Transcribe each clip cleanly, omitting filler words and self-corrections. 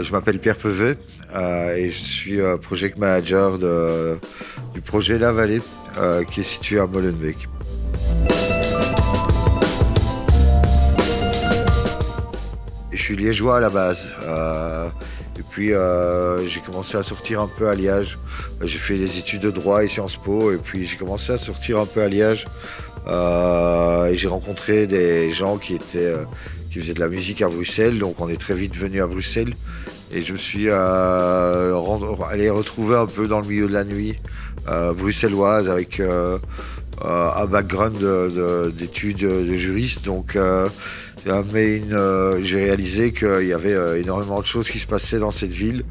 Je m'appelle Pierre Pevet et je suis project manager du projet La Vallée qui est situé à Molenbeek. Je suis liégeois à la base et puis j'ai commencé à sortir un peu à Liège. J'ai fait des études de droit et Sciences Po et puis j'ai commencé à sortir un peu à Liège et j'ai rencontré des gens qui faisaient de la musique à Bruxelles, donc on est très vite venu à Bruxelles. Et je me suis allé retrouver un peu dans le milieu de la nuit bruxelloise avec un background d'études de juriste. Donc j'ai réalisé qu'il y avait énormément de choses qui se passaient dans cette ville.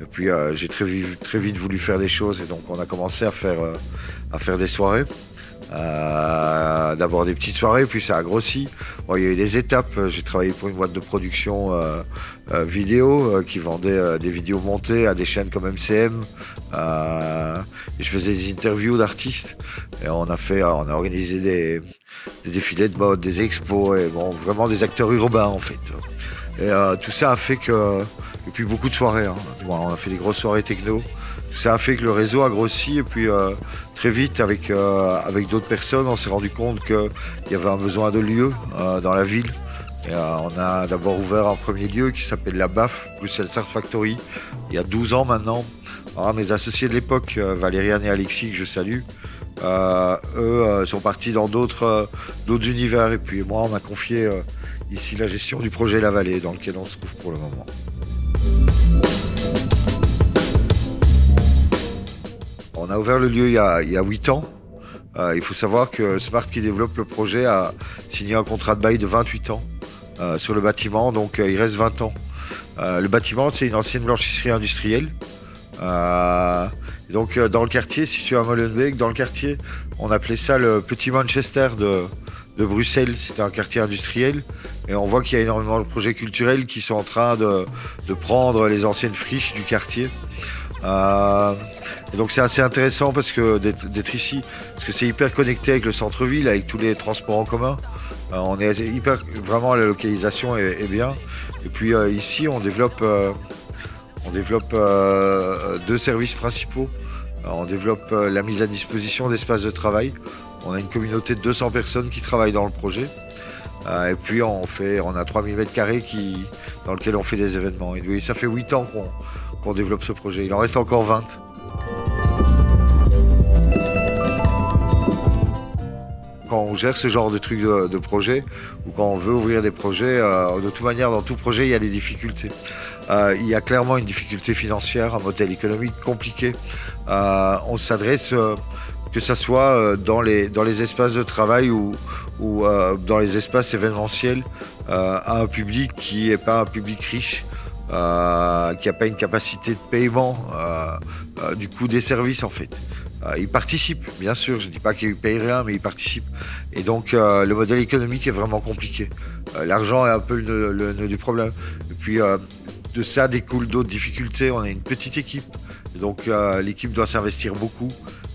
Et puis j'ai très vite voulu faire des choses et donc on a commencé à faire des soirées. D'abord des petites soirées, puis ça a grossi. Bon, il y a eu des étapes. J'ai travaillé pour une boîte de production vidéo qui vendait des vidéos montées à des chaînes comme MCM. Et je faisais des interviews d'artistes. Et on a organisé des défilés de mode, des expos, et bon, vraiment des acteurs urbains en fait. Et tout ça a fait que... Et puis beaucoup de soirées. Bon, on a fait des grosses soirées techno. Tout ça a fait que le réseau a grossi et puis très vite avec d'autres personnes on s'est rendu compte qu'il y avait un besoin de lieu dans la ville. Et, on a d'abord ouvert un premier lieu qui s'appelle la BAF, Bruxelles Art Factory, il y a 12 ans maintenant. Alors, mes associés de l'époque, Valériane et Alexis, que je salue, eux sont partis dans d'autres univers et puis moi on m'a confié ici la gestion du projet La Vallée dans lequel on se trouve pour le moment. On a ouvert le lieu il y a 8 ans. Il faut savoir que Smart qui développe le projet a signé un contrat de bail de 28 ans sur le bâtiment, donc il reste 20 ans. Le bâtiment, c'est une ancienne blanchisserie industrielle. Donc dans le quartier, situé à Molenbeek, dans le quartier, on appelait ça le petit Manchester de Bruxelles. C'était un quartier industriel et on voit qu'il y a énormément de projets culturels qui sont en train de prendre les anciennes friches du quartier. Et donc c'est assez intéressant parce que d'être ici, parce que c'est hyper connecté avec le centre-ville, avec tous les transports en commun. On est vraiment la localisation est bien. Et puis ici on développe 2 services principaux. On développe la mise à disposition d'espaces de travail. On a une communauté de 200 personnes qui travaillent dans le projet. Et puis on a 3000 m² dans lequel on fait des événements. Et ça fait 8 ans qu'on développe ce projet. Il en reste encore 20. Quand on gère ce genre de trucs de projet, ou quand on veut ouvrir des projets, de toute manière, dans tout projet, il y a des difficultés. Il y a clairement une difficulté financière, un modèle économique compliqué. On s'adresse, que ce soit dans les espaces de travail ou dans les espaces événementiels, à un public qui n'est pas un public riche, qui n'a pas une capacité de paiement du coût des services en fait. Ils participent, bien sûr, je ne dis pas qu'ils ne payent rien, mais ils participent. Et donc le modèle économique est vraiment compliqué. L'argent est un peu le nœud du problème. Et puis de ça découlent d'autres difficultés. On a une petite équipe, donc l'équipe doit s'investir beaucoup,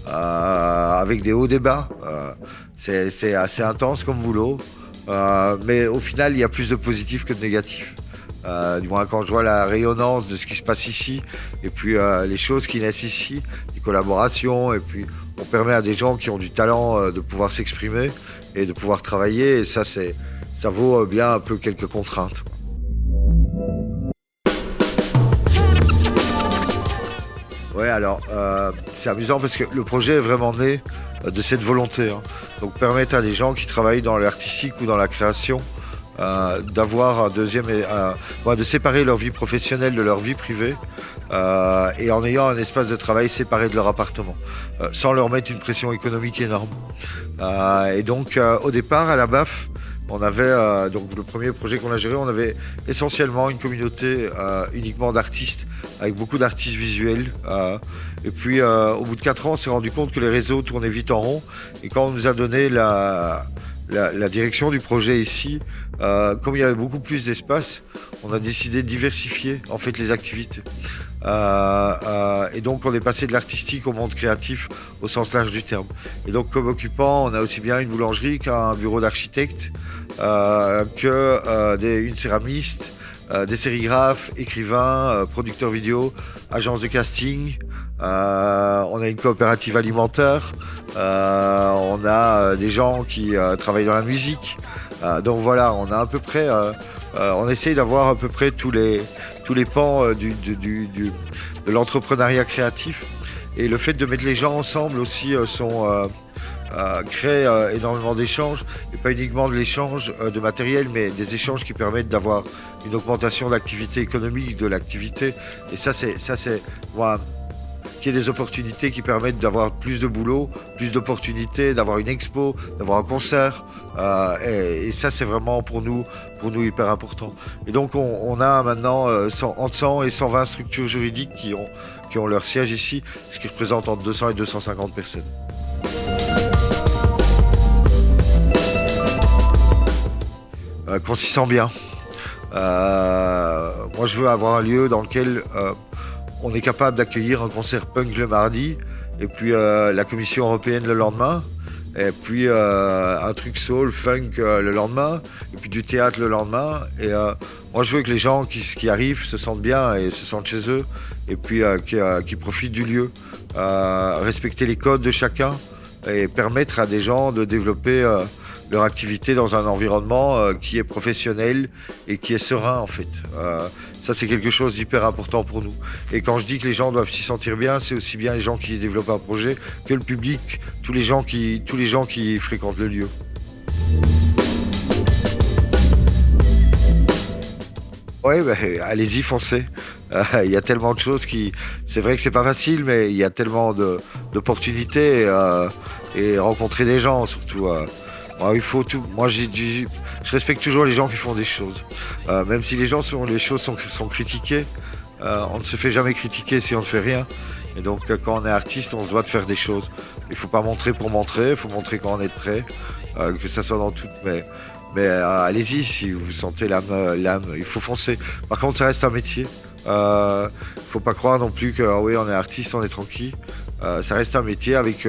avec des hauts des bas. C'est assez intense comme boulot, mais au final, il y a plus de positifs que de négatifs. Du moins quand je vois la rayonnance de ce qui se passe ici et puis les choses qui naissent ici, des collaborations, et puis on permet à des gens qui ont du talent de pouvoir s'exprimer et de pouvoir travailler, et ça vaut bien un peu quelques contraintes. Ouais, alors c'est amusant parce que le projet est vraiment né de cette volonté, donc permettre à des gens qui travaillent dans l'artistique ou dans la création d'avoir un deuxième, de séparer leur vie professionnelle de leur vie privée, et en ayant un espace de travail séparé de leur appartement, sans leur mettre une pression économique énorme. Et donc au départ à la BAF, on avait donc le premier projet qu'on a géré, on avait essentiellement une communauté uniquement d'artistes, avec beaucoup d'artistes visuels. Et puis au bout de 4 ans, on s'est rendu compte que les réseaux tournaient vite en rond. Et quand on nous a donné la direction du projet ici, comme il y avait beaucoup plus d'espace, on a décidé de diversifier en fait les activités. Et donc on est passé de l'artistique au monde créatif au sens large du terme. Et donc comme occupant, on a aussi bien une boulangerie qu'un bureau d'architecte, une céramiste, des sérigraphes, écrivains, producteurs vidéo, agences de casting. On a une coopérative alimentaire. On a des gens qui travaillent dans la musique. Donc voilà, on a à peu près, on essaye d'avoir à peu près tous les pans de l'entrepreneuriat créatif. Et le fait de mettre les gens ensemble aussi crée énormément d'échanges, et pas uniquement de l'échange de matériel, mais des échanges qui permettent d'avoir une augmentation d'activité économique de l'activité. Et ça c'est voilà, qu'il y ait des opportunités qui permettent d'avoir plus de boulot, plus d'opportunités, d'avoir une expo, d'avoir un concert. Et ça, c'est vraiment pour nous hyper important. Et donc, on a maintenant entre 100 et 120 structures juridiques qui ont leur siège ici, ce qui représente entre 200 et 250 personnes. Qu'on s'y sent bien. Moi, je veux avoir un lieu dans lequel on est capable d'accueillir un concert punk le mardi, et puis la Commission européenne le lendemain, et puis un truc soul, funk le lendemain, et puis du théâtre le lendemain. Et moi, je veux que les gens qui arrivent se sentent bien et se sentent chez eux, et puis qui profitent du lieu. Respecter les codes de chacun et permettre à des gens de développer leur activité dans un environnement qui est professionnel et qui est serein en fait. Ça c'est quelque chose d'hyper important pour nous. Et quand je dis que les gens doivent s'y sentir bien, c'est aussi bien les gens qui développent un projet que le public, tous les gens qui fréquentent le lieu. Ouais, bah, allez-y, foncez. Il y a tellement de choses c'est vrai que c'est pas facile, mais il y a tellement d'opportunités et rencontrer des gens surtout. Il faut tout. Moi, je respecte toujours les gens qui font des choses. Même si les choses sont critiquées, on ne se fait jamais critiquer si on ne fait rien. Et donc, quand on est artiste, on se doit de faire des choses. Il faut pas montrer pour montrer, il faut montrer quand on est prêt, que ça soit dans tout. Mais allez-y, si vous sentez l'âme, il faut foncer. Par contre, ça reste un métier. Faut pas croire non plus que oui, on est artiste, on est tranquille. Ça reste un métier avec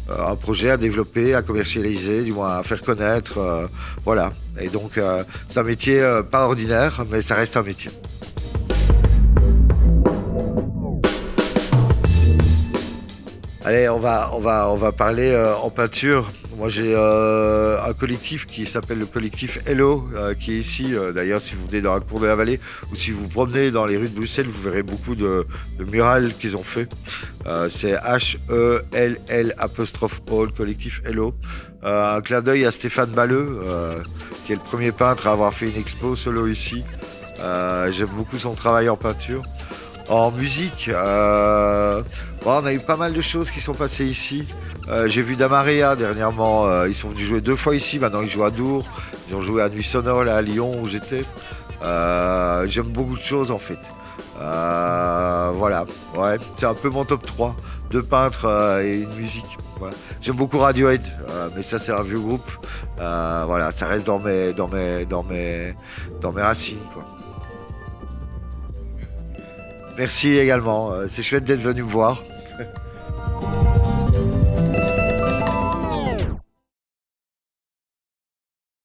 un projet à développer, à commercialiser, du moins à faire connaître. Voilà. Et donc, c'est un métier pas ordinaire, mais ça reste un métier. Allez, on va parler en peinture. Moi, j'ai un collectif qui s'appelle le collectif Hello, qui est ici. D'ailleurs, si vous venez dans la cour de la Vallée ou si vous vous promenez dans les rues de Bruxelles, vous verrez beaucoup de murales qu'ils ont fait. C'est HELL', collectif Hello. Un clin d'œil à Stéphane Balleux, qui est le premier peintre à avoir fait une expo solo ici. J'aime beaucoup son travail en peinture. En musique, on a eu pas mal de choses qui sont passées ici. J'ai vu Damaria dernièrement, ils sont venus jouer 2 fois ici, maintenant ils jouent à Dour, ils ont joué à Nuit Sonore là, à Lyon où j'étais. J'aime beaucoup de choses en fait. Voilà, ouais, c'est un peu mon top 3, 2 peintres et une musique. Voilà. J'aime beaucoup Radiohead, mais ça c'est un vieux groupe. Voilà, ça reste dans mes racines quoi. Merci également, c'est chouette d'être venu me voir.